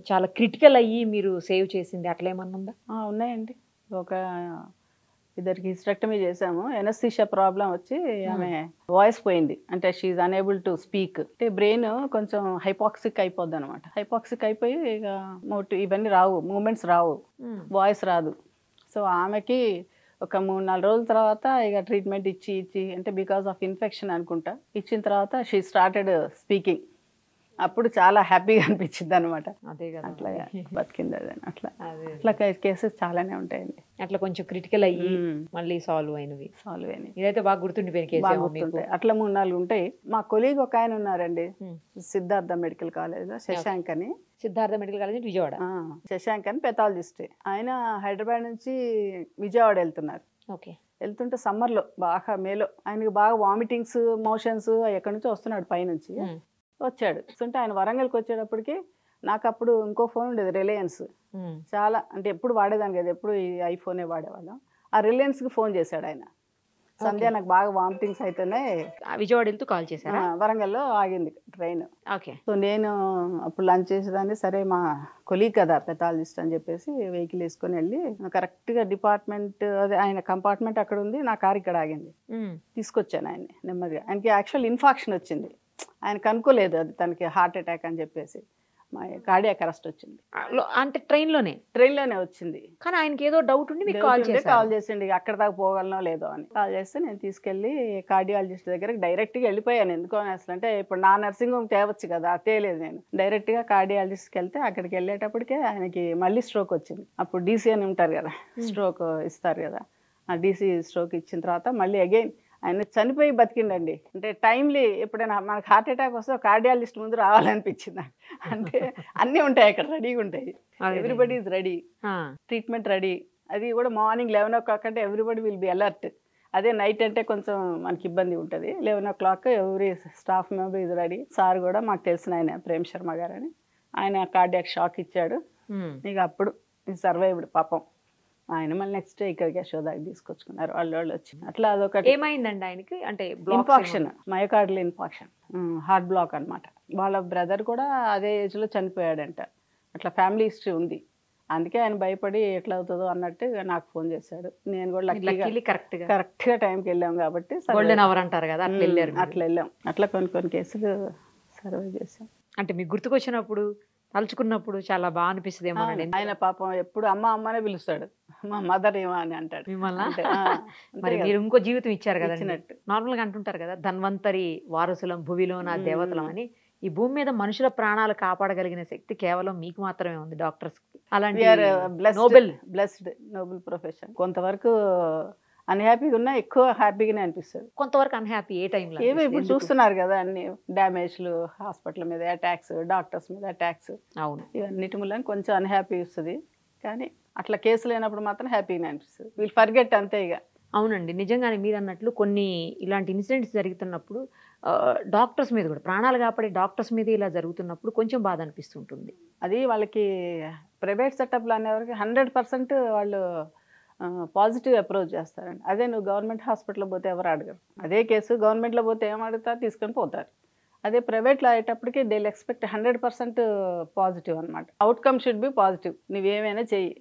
చాలా క్రిటికల్ అయ్యి మీరు సేవ్ చేసింది అట్లా ఏమన్నా ఉందా? ఉన్నాయండి. ఒక ఇద్దరికి హిస్టెక్టమీ చేసాము, ఎనస్థీషియా ప్రాబ్లం వచ్చి ఆమె వాయిస్ పోయింది, అంటే షీఈ్ అనేబుల్ టు స్పీక్. అంటే బ్రెయిన్ కొంచెం హైపాక్సిక్ అయిపోద్ది అనమాట. హైపాక్సిక్ అయిపోయి ఇక ఇవన్నీ రావు, మూమెంట్స్ రావు, వాయిస్ రాదు. సో ఆమెకి ఒక 3-4 రోజుల తర్వాత ఇక ట్రీట్మెంట్ ఇచ్చి అంటే బికాస్ ఆఫ్ ఇన్ఫెక్షన్ అనుకుంటా, ఇచ్చిన తర్వాత షీ స్టార్టెడ్ స్పీకింగ్. అప్పుడు చాలా హ్యాపీగా అనిపించింది అనమాట. అదే కదా, అట్లా బతికింది అదే. అట్లా కేసెస్ చాలానే ఉంటాయండి, అట్లా కొంచెం క్రిటికల్ అయ్యి మళ్ళీ సాల్వ్ అయినవి. ఇదైతే బాగా గుర్తుండిపోయిన కేసు. అట్లా 3-4 ఉంటాయి. మా కొలీగ్ ఒక ఆయన ఉన్నారండి, సిద్ధార్థ మెడికల్ కాలేజ్, శశాంక్ అని. Siddhartha medical college Vijayawada. శశాంక్ అని పెథాలజిస్ట్. ఆయన హైదరాబాద్ నుంచి విజయవాడ వెళ్తున్నారు. వెళ్తుంటే సమ్మర్లో బాగా మేలో ఆయనకి బాగా వామిటింగ్స్, మోషన్స్ ఎక్కడి నుంచో వస్తున్నాడు పైనుంచి. వచ్చాడు అంటే ఆయన వరంగల్కి వచ్చేటప్పటికి నాకు అప్పుడు ఇంకో ఫోన్ ఉండేది, రిలయన్స్. చాలా అంటే ఎప్పుడు వాడేదాన్ని కదా, ఎప్పుడు ఈ ఐఫోనే వాడేవాళ్ళం. ఆ రిలయన్స్కి ఫోన్ చేశాడు ఆయన, సంధ్య నాకు బాగా వామిటింగ్స్ అవుతున్నాయి, విజయవాడ వెళ్తూ కాల్ చేశాను. వరంగల్లో ఆగింది ట్రైన్. సో నేను అప్పుడు లంచ్ చేసేదాన్ని, సరే మా కొలీగ్ కదా పెథాలజిస్ట్ అని చెప్పేసి వెహికల్ వేసుకొని వెళ్ళి కరెక్ట్గా డిపార్ట్మెంట్, అదే ఆయన కంపార్ట్మెంట్ అక్కడ ఉంది, నా కారు ఇక్కడ ఆగింది. తీసుకొచ్చాను ఆయన్ని నెమ్మదిగా. ఆయనకి యాక్చువల్ ఇన్ఫాక్షన్ వచ్చింది, ఆయన కనుక్కోలేదు అది తనకి హార్ట్ అటాక్ అని చెప్పేసి. మా కార్డియాక్ అరెస్ట్ వచ్చింది. అంటే ట్రైన్లోనే వచ్చింది. కానీ ఆయనకి ఏదో డౌట్ ఉండి మీకు కాల్ చేసిండి, అక్కడ దాకా పోగలనో లేదో అని. కాల్ చేస్తే నేను తీసుకెళ్ళి కార్డియాలజిస్ట్ దగ్గరకు డైరెక్ట్గా వెళ్ళిపోయాను. ఎందుకో అసలు అంటే ఇప్పుడు నా నర్సింగ్ హోమ్ తేవచ్చు కదా, తేలేదు. నేను డైరెక్ట్గా కార్డియాలజిస్ట్కి వెళ్తే అక్కడికి వెళ్ళేటప్పటికే ఆయనకి మళ్ళీ స్ట్రోక్ వచ్చింది. అప్పుడు డీసీ అని ఉంటారు కదా, స్ట్రోక్ ఇస్తారు కదా, ఆ డీసీ స్ట్రోక్ ఇచ్చిన తర్వాత మళ్ళీ అగైన్ ఆయన చనిపోయి బతికిండండి. అంటే టైమ్లీ ఎప్పుడైనా మనకు హార్ట్ అటాక్ వస్తే కార్డియాలజిస్ట్ ముందు రావాలనిపించింది. అంటే అన్నీ ఉంటాయి అక్కడ, రెడీగా ఉంటాయి, everybody is ready, treatment ready. అది కూడా మార్నింగ్ 11 o'clock అంటే ఎవ్రీబడి విల్ బి అలర్ట్. అదే నైట్ అంటే కొంచెం మనకి ఇబ్బంది ఉంటుంది. 11 o'clock every staff member is ready. Sir కూడా మాకు తెలిసిన ఆయన ప్రేమ్ శర్మ గారు అని, ఆయన కార్డియాక్ షాక్ ఇచ్చాడు. ఇక అప్పుడు సర్వైవ్డ్ పాపం. ఆయన మళ్ళీ నెక్స్ట్ డే ఇక్కడికి యశోదాకి తీసుకొచ్చుకున్నారు వాళ్ళు వచ్చి. అట్లా అదొకటి. ఏమైందండి ఆయనకి? అంటే infarction, myocardial infarction, heart block అనమాట. వాళ్ళ బ్రదర్ కూడా అదే ఏజ్లో చనిపోయాడంట. అట్లా ఫ్యామిలీ హిస్టరీ ఉంది. అందుకే ఆయన భయపడి ఎట్లా అవుతుందో అన్నట్టు నాకు ఫోన్ చేశాడు. నేను కూడా కరెక్ట్గా టైంకి వెళ్ళాం కాబట్టి అట్లా వెళ్ళాం. అట్లా కొన్ని కేసులు సర్వైవ్ చేసాం. అంటే మీకు గుర్తుకొచ్చినప్పుడు, తలుచుకున్నప్పుడు చాలా బాగా అనిపిస్తుంది ఏమో. ఆయన పాపం ఎప్పుడు అమ్మ అమ్మనే పిలుస్తాడు, మా మదర్ ఏమో అని అంటాడు. మరి మీరు ఇంకో జీవితం ఇచ్చారు కదా, నార్మల్ గా అంటుంటారు కదా, ధన్వంతరి వారసులం భువిలో నా దేవతలం అని. ఈ భూమి మీద మనుషుల ప్రాణాలు కాపాడగలిగిన శక్తి కేవలం మీకు మాత్రమే ఉంది, డాక్టర్స్. అలాంటి నోబెల్ ప్రొఫెషన్. కొంతవరకు అన్హ్యాపీగా ఉన్నా ఎక్కువ హ్యాపీగానే అనిపిస్తుంది. కొంతవరకు అన్హ్యాపీ ఏ టైంలో? ఏమో ఇప్పుడు చూస్తున్నారు కదా అన్ని డ్యామేజ్లు, హాస్పిటల్ మీద అటాక్స్, డాక్టర్స్ మీద అటాక్స్, అవును, ఇవన్నిటి మూలంగా కొంచెం అన్హ్యాపీ వస్తుంది. కానీ అట్లా కేసు లేనప్పుడు మాత్రం హ్యాపీగానే అనిపిస్తుంది. వీళ్ళు ఫర్గెట్ అంతే ఇక. అవునండి, నిజంగానే మీరు అన్నట్లు కొన్ని ఇలాంటి ఇన్సిడెంట్స్ జరుగుతున్నప్పుడు డాక్టర్స్ మీద కూడా, ప్రాణాలు కాపాడే డాక్టర్స్ మీద ఇలా జరుగుతున్నప్పుడు కొంచెం బాధ అనిపిస్తుంటుంది. అది వాళ్ళకి ప్రైవేట్ సెటప్లు అనేవారికి 100% వాళ్ళు పాజిటివ్ అప్రోచ్ చేస్తారండి. అదే నువ్వు గవర్నమెంట్ హాస్పిటల్లో పోతే ఎవరు అడగరు. అదే కేసు గవర్నమెంట్లో పోతే ఏం అడుగుతారు, తీసుకొని పోతారు. అదే ప్రైవేట్లో అయ్యేటప్పటికి దే ఎక్స్పెక్ట్ 100% పాజిటివ్ అనమాట. Outcome should be positive. నువ్వేమైనా చెయ్యి,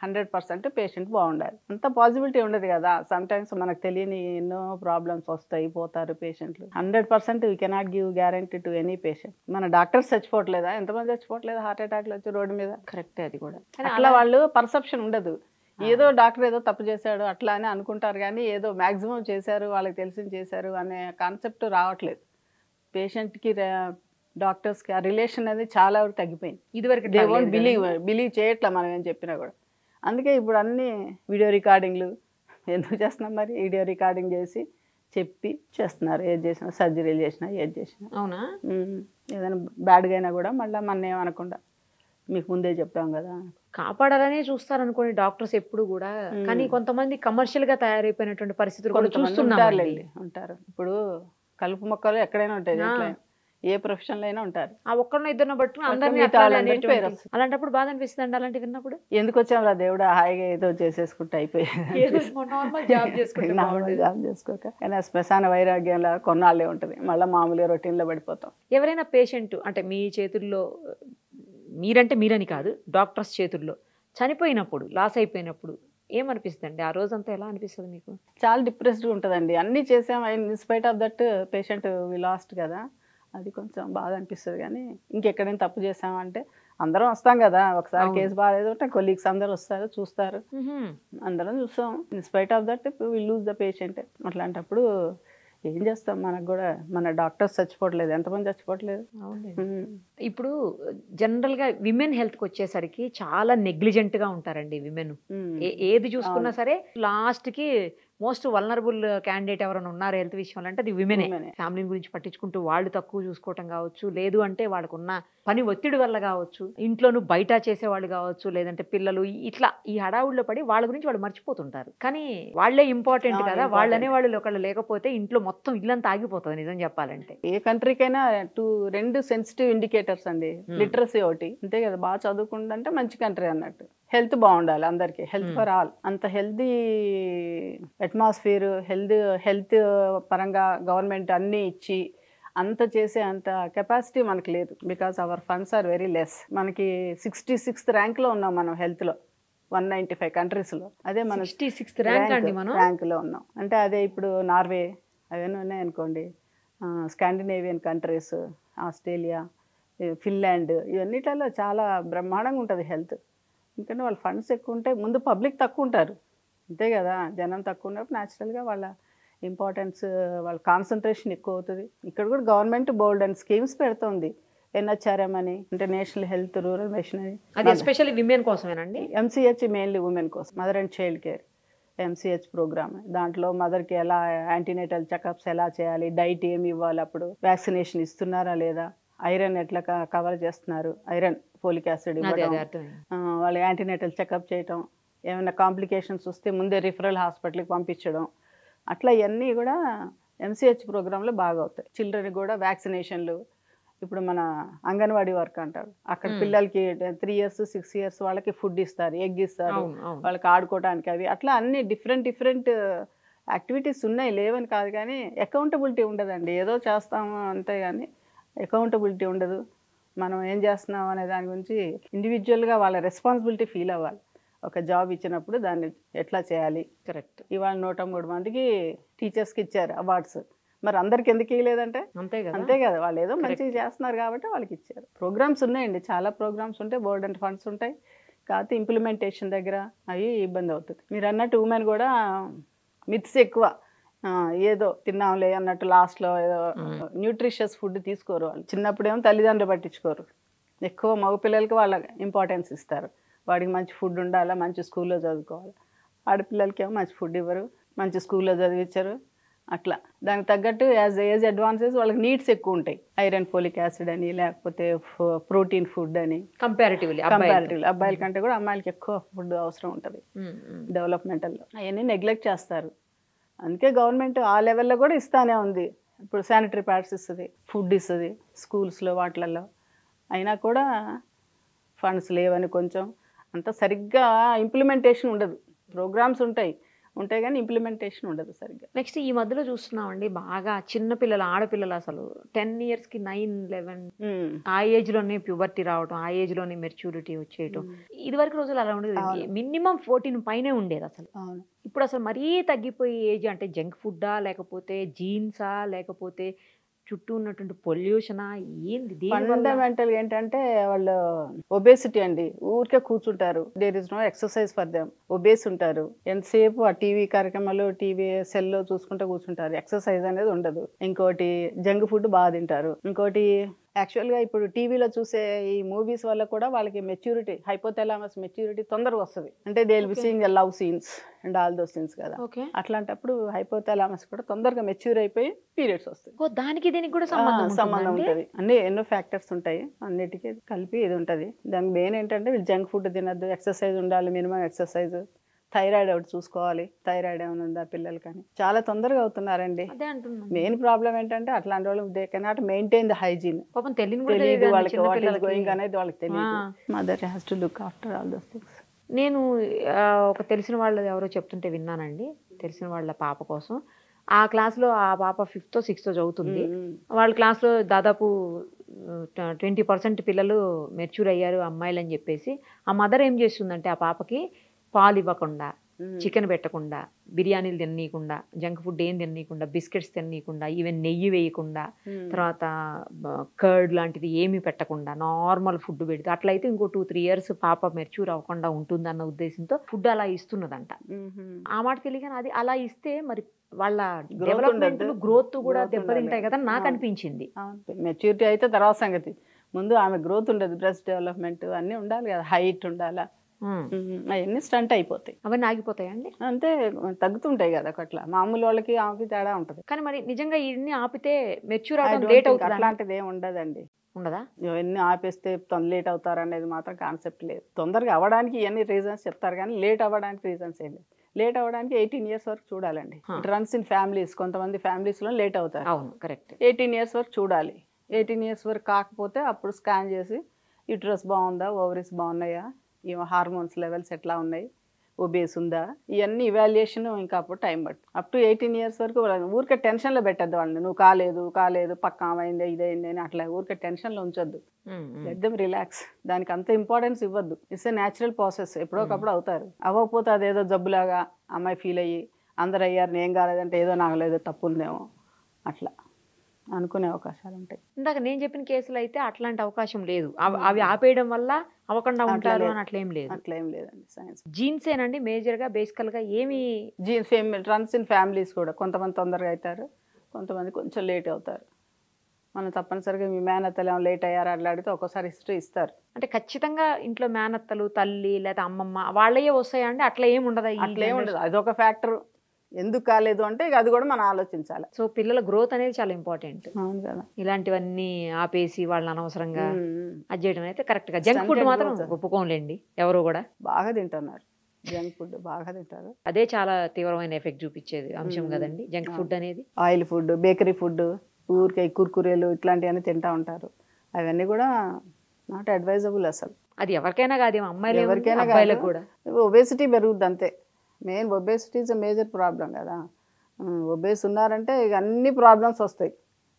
100% పేషెంట్ బాగుండాలి. అంత పాజిబిలిటీ ఉండదు కదా. సమ్టైమ్స్ మనకు తెలియని ఎన్నో ప్రాబ్లమ్స్ వస్తాయి, పోతారు పేషెంట్లు. 100% we cannot give guarantee to any patient. మన డాక్టర్స్ చచ్చిపోవట్లేదా? ఎంతమంది చచ్చిపోవట్లేదు హార్ట్ అటాక్లు వచ్చి రోడ్డు మీద? కరెక్టే, అది కూడా. అట్లా వాళ్ళు పర్సెప్షన్ ఉండదు. ఏదో డాక్టర్ ఏదో తప్పు చేశాడు అట్లా అని అనుకుంటారు, కానీ ఏదో మ్యాక్సిమం చేశారు, వాళ్ళకి తెలిసింది చేశారు అనే కాన్సెప్ట్ రావట్లేదు. పేషెంట్కి డాక్టర్స్కి ఆ రిలేషన్ అనేది చాలా వరకు తగ్గిపోయింది. ఇదివరకు దే వోంట్ బిలీవ్ చేయట్లా మనం ఏం చెప్పినా కూడా. అందుకే ఇప్పుడు అన్ని వీడియో రికార్డింగ్లు ఎందుకు చేస్తున్నాం మరి? వీడియో రికార్డింగ్ చేసి చెప్పి చేస్తున్నారు. ఏది చేసినా, సర్జరీలు చేసినా, ఏది చేసినా. అవునా? ఏదైనా బ్యాడ్గా అయినా కూడా మళ్ళీ మన ఏమనకుండా మీకు ముందే చెప్పాం కదా, కాపాడాలనే చూస్తారు అనుకోండి డాక్టర్స్ ఎప్పుడు కూడా. కానీ కొంతమంది కమర్షియల్ గా తయారైపోయినటువంటి పరిస్థితులు కూడా చూస్తున్నాం. ఉంటారు. ఇప్పుడు కలుపు మొక్కలు ఎక్కడైనా ఉంటాయి, ఏ ప్రొఫెషన్లో అయినా ఉంటారు. ఆ ఒక్కరినో ఇద్దరినో బట్టి అందరినీ అలాంటప్పుడు బాధ అనిపిస్తుంది అండి అలాంటి విన్నప్పుడు. ఎందుకు వచ్చాం రా దేవుడా, హాయిగా ఏదో చేసేసుకుంటే అయిపోయింది, జాబ్ చేసుకోక. కానీ శ్మశాన వైరాగ్యంలో కొన్నాళ్ళే ఉంటుంది, మళ్ళీ మామూలుగా రొటీన్లో పడిపోతాం. ఎవరైనా పేషెంట్ అంటే మీ చేతుల్లో, మీరంటే మీరని కాదు, డాక్టర్స్ చేతుల్లో చనిపోయినప్పుడు, లాస్ అయిపోయినప్పుడు ఏమనిపిస్తుంది? ఆ రోజంతా ఎలా అనిపిస్తుంది మీకు? చాలా డిప్రెస్డ్గా ఉంటుందండి. అన్నీ చేసాం, in spite of that patient we lost కదా, అది కొంచెం బాధ అనిపిస్తుంది. కానీ ఇంకెక్కడైనా తప్పు చేసామంటే అందరం వస్తాం కదా, ఒకసారి కేసు బాగాలేదు అంటే కొలీగ్స్ అందరు వస్తారు, చూస్తారు, అందరం చూస్తాం. In spite of that we lose the patient. అట్లాంటప్పుడు ఏం చేస్తాం, మనకు కూడా మన డాక్టర్స్ చచ్చిపోవట్లేదు, ఎంతమంది చచ్చిపోవట్లేదు. ఇప్పుడు జనరల్గా విమెన్ హెల్త్కి వచ్చేసరికి చాలా నెగ్లిజెంట్గా ఉంటారండి విమెన్. ఏది చూసుకున్నా సరే లాస్ట్కి మోస్ట్ వల్నరబుల్ క్యాండిడేట్ ఎవరైనా ఉన్నారు హెల్త్ విషయంలో అంటే అది విమెనే. ఫ్యామిలీ గురించి పట్టించుకుంటూ వాళ్ళు తక్కువ చూసుకోవటం కావచ్చు, లేదు అంటే వాళ్ళకున్న పని ఒత్తిడి వల్ల కావచ్చు, ఇంట్లోనూ బయట చేసేవాళ్ళు కావచ్చు, లేదంటే పిల్లలు, ఇట్లా ఈ హడావుల్లో పడి వాళ్ళ గురించి వాళ్ళు మర్చిపోతుంటారు. కానీ వాళ్ళే ఇంపార్టెంట్ కదా, వాళ్ళనే వాళ్ళు ఒకళ్ళు లేకపోతే ఇంట్లో మొత్తం ఇల్లంతా ఆగిపోతుంది నిజం చెప్పాలంటే. ఏ కంట్రీకైనా రెండు సెన్సిటివ్ ఇండికేటర్స్ అండి. లిటరసీ ఒకటి, అంతే కదా, బాగా చదువుకుంటే మంచి కంట్రీ అన్నట్టు. హెల్త్ బాగుండాలి అందరికీ, హెల్త్ ఫర్ ఆల్. అంత హెల్తీ అట్మాస్ఫియర్, హెల్త్ పరంగా గవర్నమెంట్ అన్నీ ఇచ్చి అంత చేసే అంత కెపాసిటీ మనకు లేదు. Because our funds are very less. మనకి 66th ర్యాంక్లో ఉన్నాం మనం హెల్త్లో 195 కంట్రీస్లో. అదే మనం 66th ర్యాంక్లో ఉన్నాం. అంటే అదే ఇప్పుడు నార్వే అవన్నీ ఉన్నాయనుకోండి, స్కాండినేవియన్ కంట్రీస్, ఆస్ట్రేలియా, ఫిన్లాండ్, ఇవన్నిట్లలో చాలా బ్రహ్మాండంగా ఉంటుంది హెల్త్. ఎందుకంటే వాళ్ళ ఫండ్స్ ఎక్కువ ఉంటాయి, ముందు పబ్లిక్ తక్కువ ఉంటారు, అంతే కదా. జనం తక్కువ ఉన్నప్పుడు న్యాచురల్గా వాళ్ళ ఇంపార్టెన్స్, వాళ్ళ కాన్సన్ట్రేషన్ ఎక్కువ అవుతుంది. ఇక్కడ కూడా గవర్నమెంట్ బోల్డ్ అండ్ స్కీమ్స్ పెడుతుంది. NHRM అని, అంటే నేషనల్ హెల్త్ రూరల్ మిషన్ అని. అది ఎస్పెషల్లీ విమెన్ కోసమేనండి. MCH మెయిన్లీ ఉమెన్ కోసం, mother and child care MCH programme. దాంట్లో మదర్కి ఎలా యాంటీనేటల్ చెకప్స్ ఎలా చేయాలి, డైట్ ఏమి ఇవ్వాలి, అప్పుడు వ్యాక్సినేషన్ ఇస్తున్నారా లేదా, ఐరన్ ఎట్లా కవర్ చేస్తున్నారు, ఐరన్ ఫోలిక్ యాసిడ్ ఇవ్వడం, వాళ్ళు యాంటీనేటల్ చెకప్ చేయటం, ఏమైనా కాంప్లికేషన్స్ వస్తే ముందే రిఫరల్ హాస్పిటల్కి పంపించడం, అట్లా ఇవన్నీ కూడా MCH ప్రోగ్రాంలో బాగా అవుతాయి. చిల్డ్రన్ కూడా వ్యాక్సినేషన్లు, ఇప్పుడు మన అంగన్వాడీ వర్క్ అంటారు, అక్కడ పిల్లలకి 3 years 6 years వాళ్ళకి ఫుడ్ ఇస్తారు, ఎగ్ ఇస్తారు, వాళ్ళకి ఆడుకోవడానికి అవి, అట్లా అన్ని డిఫరెంట్ యాక్టివిటీస్ ఉన్నాయి, లేవని కాదు. కానీ అకౌంటబిలిటీ ఉండదండి, ఏదో చేస్తాము అంతే, కానీ అకౌంటబిలిటీ ఉండదు. మనం ఏం చేస్తున్నాం అనే దాని గురించి ఇండివిజువల్గా వాళ్ళ రెస్పాన్సిబిలిటీ ఫీల్ అవ్వాలి. ఒక జాబ్ ఇచ్చినప్పుడు దాన్ని ఎట్లా చేయాలి. కరెక్ట్. ఇవాళ 103 మందికి టీచర్స్కి ఇచ్చారు అవార్డ్స్, మరి అందరికి ఎందుకు ఇవ్వలేదంటే అంతే కదా, వాళ్ళు ఏదో మంచిగా చేస్తున్నారు కాబట్టి వాళ్ళకి ఇచ్చారు. ప్రోగ్రామ్స్ ఉన్నాయండి, చాలా ప్రోగ్రామ్స్ ఉంటాయి, బోర్డ్ అండ్ ఫండ్స్ ఉంటాయి, కాకపోతే ఇంప్లిమెంటేషన్ దగ్గర అవి ఇబ్బంది అవుతుంది. మీరు అన్నట్టు ఉమెన్ కూడా మిత్స్ ఎక్కువ, ఏదో తిన్నాంలే అన్నట్టు లాస్ట్లో ఏదో న్యూట్రిషియస్ ఫుడ్ తీసుకోరు వాళ్ళు. చిన్నప్పుడేమో తల్లిదండ్రులు పట్టించుకోరు, ఎక్కువ మగ పిల్లలకి వాళ్ళ ఇంపార్టెన్స్ ఇస్తారు. వాడికి మంచి ఫుడ్ ఉండాలా, మంచి స్కూల్లో చదువుకోవాలి, ఆడపిల్లలకి ఏమో మంచి ఫుడ్ ఇవ్వరు, మంచి స్కూల్లో చదివించరు. అట్లా దానికి తగ్గట్టు యాజ్ ఏజ్ అడ్వాన్సెస్ వాళ్ళకి నీడ్స్ ఎక్కువ ఉంటాయి. ఐరన్, ఫోలిక్ యాసిడ్ అని, లేకపోతే ప్రోటీన్ ఫుడ్ అని. కంపారిటివ్లీ అబ్బాయిల కంటే కూడా అమ్మాయిలకి ఎక్కువ ఫుడ్ అవసరం ఉంటుంది డెవలప్మెంటల్లో. అవన్నీ నెగ్లెక్ట్ చేస్తారు. అందుకే గవర్నమెంట్ ఆ లెవెల్లో కూడా ఇస్తానే ఉంది. ఇప్పుడు శానిటరీ ప్యాడ్స్ ఇస్తుంది, ఫుడ్ ఇస్తుంది స్కూల్స్లో వాటిలలో. అయినా కూడా ఫండ్స్ లేవని కొంచెం అంత సరిగ్గా ఇంప్లిమెంటేషన్ ఉండదు. ప్రోగ్రామ్స్ ఉంటాయి కానీ ఇంప్లిమెంటేషన్ ఉండదు సరిగ్గా. నెక్స్ట్ ఈ మధ్యలో చూస్తున్నామండి, బాగా చిన్నపిల్లలు, ఆడపిల్లలు అసలు 10 yearsకి 9, 11 ఆ ఏజ్లోనే ప్యూబర్టీ రావడం, ఆ ఏజ్లోనే మెచ్యూరిటీ వచ్చేయటం. ఇదివరకు రోజులు అలా ఉండేది, మినిమం 14 పైనే ఉండేది అసలు. ఇప్పుడు అసలు మరీ తగ్గిపోయి ఏజ్. అంటే జంక్ ఫుడ్డా, లేకపోతే జీన్సా, లేకపోతే చుట్టూ ఉన్నటువంటి పొల్యూషనా, ఏంది? ఫండమెంటల్ ఏంటంటే వాళ్ళు ఒబేసిటీ అండి. ఊరికే కూర్చుంటారు, there is no exercise for them. Obese ఉంటారు, ఎంతసేపు ఆ టీవీ కార్యక్రమాలు, టీవీ సెల్లో చూసుకుంటూ కూర్చుంటారు. ఎక్సర్సైజ్ అనేది ఉండదు. ఇంకోటి జంక్ ఫుడ్ బాగా తింటారు. ఇంకోటి యాక్చువల్గా ఇప్పుడు టీవీలో చూసే ఈ మూవీస్ వల్ల కూడా వాళ్ళకి మెచ్యూరిటీ, హైపోథాలమస్ మెచ్యూరిటీ తొందరగా వస్తుంది. అంటే they will be seeing love scenes and all those scenes కదా. అట్లాంటప్పుడు హైపోథాలమస్ కూడా తొందరగా మెచ్యూర్ అయిపోయి పీరియడ్స్ వస్తాయి. దానికి దీనికి కూడా సంబంధం ఉంటుంది. అన్ని ఎన్నో ఫ్యాక్టర్స్ ఉంటాయి, అన్నిటికీ కలిపి ఇది ఉంటుంది. దానికి మెయిన్ ఏంటంటే వీళ్ళు జంక్ ఫుడ్ తినద్దు, ఎక్సర్సైజ్ ఉండాలి, మినిమం ఎక్సర్సైజ్. థైరాయిడ్ ఒకటి చూసుకోవాలి, థైరాయిడ్ ఏమైనా ఉందా పిల్లలు. కానీ చాలా తొందరగా అవుతున్నారండి. మెయిన్ ప్రాబ్లం ఏంటంటే అట్లాంటి వాళ్ళు they cannot maintain the hygiene. తెలియదు వాళ్ళకి వాట్ ఈస్ గోయింగ్ అనేది వాళ్ళకి తెలియదు. Mother has to look after all those things. నేను ఒక తెలిసిన వాళ్ళు ఎవరో చెప్తుంటే విన్నానండి, తెలిసిన వాళ్ళ పాప కోసం. ఆ క్లాస్లో ఆ పాప 5th or 6th చదువుతుంది. వాళ్ళ క్లాస్లో దాదాపు 20% పిల్లలు మెచ్యూర్ అయ్యారు అమ్మాయిలు అని చెప్పేసి, ఆ మదర్ ఏం చేస్తుందంటే ఆ పాపకి పాలు ఇవ్వకుండా, చికెన్ పెట్టకుండా, బిర్యానీలు తిననీయకుండా, జంక్ ఫుడ్ ఏం తిననీయకుండా, బిస్కెట్స్ తిననీయకుండా, ఈవెన్ నెయ్యి వేయకుండా, తర్వాత కర్డ్ లాంటిది ఏమీ పెట్టకుండా నార్మల్ ఫుడ్ పెడితే, అట్లయితే ఇంకో 2-3 years పాప మెచ్యూర్ అవ్వకుండా ఉంటుందన్న ఉద్దేశంతో ఫుడ్ అలా ఇస్తున్నదంట. ఆ మాట తెలియగానే అది అలా ఇస్తే మరి వాళ్ళ డెవలప్మెంట్, గ్రోత్ కూడా దెబ్బతింటాయి కదా నాకు అనిపించింది. మెచ్యూరిటీ అయితే తర్వాత సంగతి, ముందు ఆమె గ్రోత్ ఉండదు, బ్రెస్ట్ డెవలప్మెంట్ అన్నీ ఉండాలి కదా, హైట్ ఉండాలా, అవన్నీ స్టంట్ అయిపోతాయి. అవన్నీ ఆగిపోతాయండి, అంతే తగ్గుతుంటాయి కదా. అట్లా మామూలు వాళ్ళకి ఆమెకి తేడా ఉంటుంది. కానీ మరి నిజంగా ఇవన్నీ ఆపితే మెచ్యూర్ అవడం లేట్ అవుతుంది అట్లాంటిది ఏమి ఉండదండి. ఉండదా? ఇవన్నీ ఆపేస్తే లేట్ అవుతారు అనేది మాత్రం కాన్సెప్ట్ లేదు. తొందరగా అవ్వడానికి ఇవన్నీ రీజన్స్ చెప్తారు కానీ లేట్ అవ్వడానికి రీజన్స్ ఏం లేదు. లేట్ అవ్వడానికి 18 years వరకు చూడాలండి. It runs in families. కొంతమంది ఫ్యామిలీస్లో లేట్ అవుతారు. అవును, కరెక్ట్. 18 years వరకు చూడాలి. 18 years వరకు కాకపోతే అప్పుడు స్కాన్ చేసి యూట్రస్ బాగుందా, ఓవరీస్ బాగున్నాయా, హార్మోన్స్ లెవెల్స్ ఎట్లా ఉన్నాయి, ఒబేస్ ఉందా, ఇవన్నీ ఇవాల్యుయేషన్ ఇంకా అప్పుడు టైం పట్టు. అప్ టు 18 years వరకు ఊరికే టెన్షన్లో పెట్టద్దు వాళ్ళని. నువ్వు కాలేదు పక్క అయింది ఇదైంది అని అట్లా ఊరికే టెన్షన్లో ఉంచొద్దు. Let them relax. దానికి అంత ఇంపార్టెన్స్ ఇవ్వద్దు. It's a natural process. ఎప్పుడోకప్పుడు అవుతారు. అవ్వకపోతే అదేదో జబ్బులాగా అమ్మాయి ఫీల్ అయ్యి అందరు అయ్యారు నేను కాలేదంటే ఏదో నాకు లేదో తప్పు ఉందేమో అట్లా అనుకునే అవకాశాలు ఉంటాయి. ఇందాక నేను చెప్పిన కేసులు అయితే అట్లాంటి అవకాశం లేదు. అవి ఆపేయడం వల్ల అవ్వకుండా ఉంటారు అని అట్లేం లేదు. అట్లేం లేదండి. సైన్స్ జీన్సేనండి మేజర్గా, బేసికల్గా ఏమి జీన్స్ రన్స్ ఇన్ ఫ్యామిలీస్ కూడా. కొంతమంది తొందరగా అవుతారు, కొంతమంది కొంచెం లేట్ అవుతారు. మనం తప్పనిసరిగా మీ మేనత్తలు ఏమో లేట్ అయ్యారు అట్లా అడిగితే ఒక్కోసారి హిస్టరీ ఇస్తారు. అంటే ఖచ్చితంగా ఇంట్లో మేనత్తలు, తల్లి లేదా అమ్మమ్మ వాళ్ళే వస్తాయండి, అట్లా ఏమి ఉండదు? అట్లా ఏమి ఉండదు. అదొక ఫ్యాక్టర్. ఎందుకు కాలేదు అంటే అది కూడా మనం ఆలోచించాలి. సో పిల్లల గ్రోత్ అనేది చాలా ఇంపార్టెంట్. అవును కదా. ఇలాంటివన్నీ ఆపేసి వాళ్ళని అనవసరంగా అది చేయడం అయితే కరెక్ట్ గా. జంక్ ఫుడ్ మాత్రం ఒప్పుకోలేండి, ఎవరు కూడా బాగా తింటున్నారు. జంక్ ఫుడ్ బాగా తింటారు. అదే చాలా తీవ్రమైన ఎఫెక్ట్ చూపించేది అంశం కదండి జంక్ ఫుడ్ అనేది. ఆయిల్ ఫుడ్, బేకరీ ఫుడ్, ఊరికే కుర్కురేలు ఇట్లాంటివన్నీ తింటా ఉంటారు. అవన్నీ కూడా నాట్ అడ్వైజబుల్ అసలు. అది ఎవరికైనా కాదు, అమ్మాయిలు ఎవరికైనా అబ్బాయిలకు కూడా. ఒబేసిటీ పెరుగుద్ది అంతే. Main obesity is a major problem కదా. ఒబేస్ ఉన్నారంటే ఇక అన్ని ప్రాబ్లమ్స్ వస్తాయి.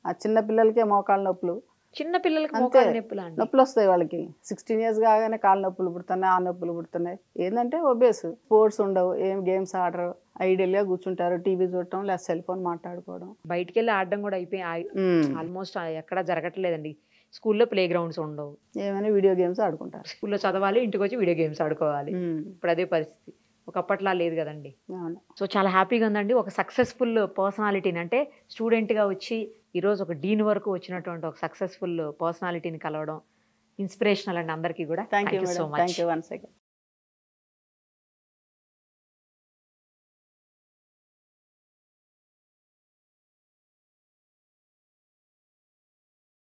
ఆ చిన్న పిల్లలకే మోకాళ్ళ నొప్పులు, చిన్న పిల్లలకి మోకాళ్ళ నొప్పులు వస్తాయి. వాళ్ళకి 16 years కాగానే కాళ్ళ నొప్పులు పుడుతున్నాయి, ఆ నొప్పులు పుడుతున్నాయి. ఏంటంటే ఒబేస్. స్పోర్ట్స్ ఉండవు, ఏం గేమ్స్ ఆడరు, ఐడియల్గా కూర్చుంటారు, టీవీ చూడటం లేదా సెల్ ఫోన్ మాట్లాడుకోవడం. బయటికి వెళ్ళి ఆడడం కూడా అయిపోయి ఆల్మోస్ట్ ఎక్కడ జరగట్లేదండి. స్కూల్లో ప్లే గ్రౌండ్స్ ఉండవు, ఏమైనా వీడియో గేమ్స్ ఆడుకుంటారు. స్కూల్లో చదవాలి, ఇంటికి వచ్చి వీడియో గేమ్స్ ఆడుకోవాలి. ఇప్పుడు అదే పరిస్థితి, ఒకప్పట్లా లేదు కదండి. సో చాలా హ్యాపీగా ఉందండి. ఒక సక్సెస్ఫుల్ పర్సనాలిటీని, అంటే స్టూడెంట్గా వచ్చి ఈరోజు ఒక డీన్ వరకు వచ్చినటువంటి ఒక సక్సెస్ఫుల్ పర్సనాలిటీని కలవడం ఇన్స్పిరేషనల్ అండి అందరికీ కూడా. Thank you so much.